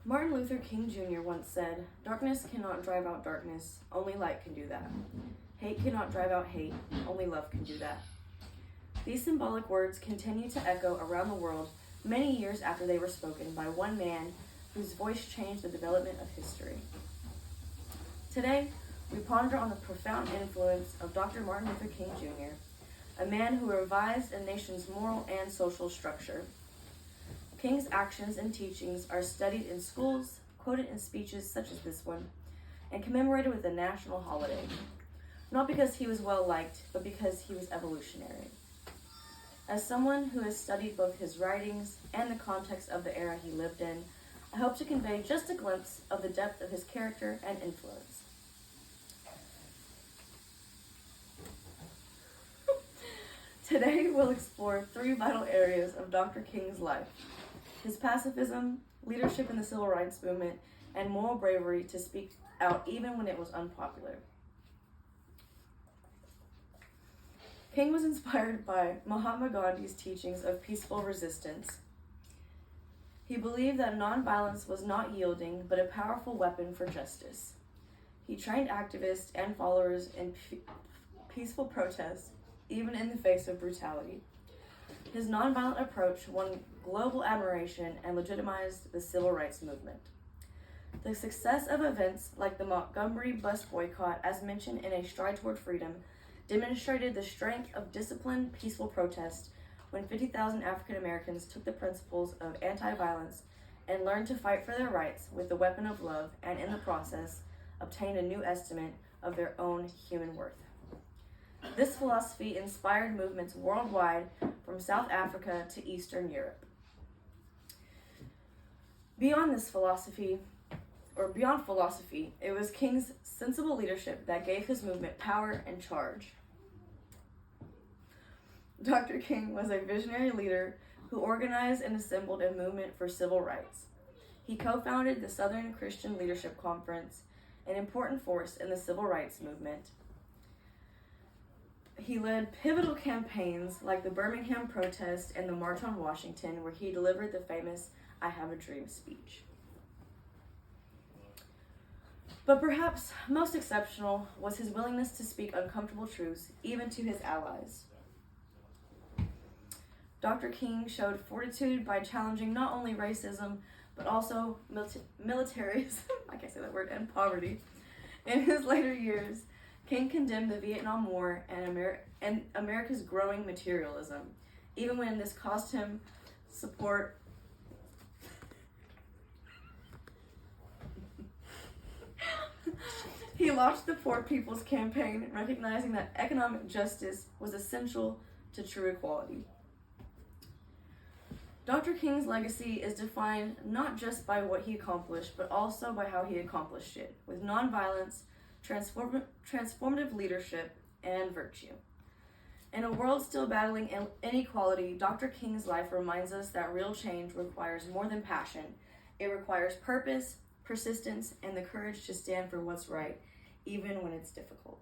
Martin Luther King Jr. once said, "Darkness cannot drive out darkness, only light can do that. Hate cannot drive out hate, only love can do that." These symbolic words continue to echo around the world many years after they were spoken by one man whose voice changed the development of history. Today, we ponder on the profound influence of Dr. Martin Luther King Jr., a man who revised a nation's moral and social structure. King's actions and teachings are studied in schools, quoted in speeches such as this one, and commemorated with a national holiday. Not because he was well liked, but because he was evolutionary. As someone who has studied both his writings and the context of the era he lived in, I hope to convey just a glimpse of the depth of his character and influence. Today, we'll explore three vital areas of Dr. King's life: his pacifism, leadership in the civil rights movement, and moral bravery to speak out even when it was unpopular. King was inspired by Mahatma Gandhi's teachings of peaceful resistance. He believed that nonviolence was not yielding, but a powerful weapon for justice. He trained activists and followers in peaceful protest, even in the face of brutality. His nonviolent approach won global admiration and legitimized the civil rights movement. The success of events like the Montgomery bus boycott, as mentioned in A Stride Toward Freedom, demonstrated the strength of disciplined, peaceful protest when 50,000 African Americans took the principles of anti-violence and learned to fight for their rights with the weapon of love, and in the process, obtained a new estimate of their own human worth. This philosophy inspired movements worldwide from South Africa to Eastern Europe. Beyond philosophy, it was King's sensible leadership that gave his movement power and charge. Dr. King was a visionary leader who organized and assembled a movement for civil rights. He co-founded the Southern Christian Leadership Conference, an important force in the civil rights movement. He led pivotal campaigns like the Birmingham protest and the March on Washington, where he delivered the famous "I Have a Dream" speech. But perhaps most exceptional was his willingness to speak uncomfortable truths, even to his allies. Dr. King showed fortitude by challenging not only racism, but also militarism, I can't say that word, and poverty. In his later years, King condemned the Vietnam War and America's growing materialism, even when this cost him support. He launched the Poor People's Campaign, recognizing that economic justice was essential to true equality. Dr. King's legacy is defined not just by what he accomplished, but also by how he accomplished it, with nonviolence, transformative leadership, and virtue. In a world still battling inequality, Dr. King's life reminds us that real change requires more than passion. It requires purpose, persistence, and the courage to stand for what's right, even when it's difficult.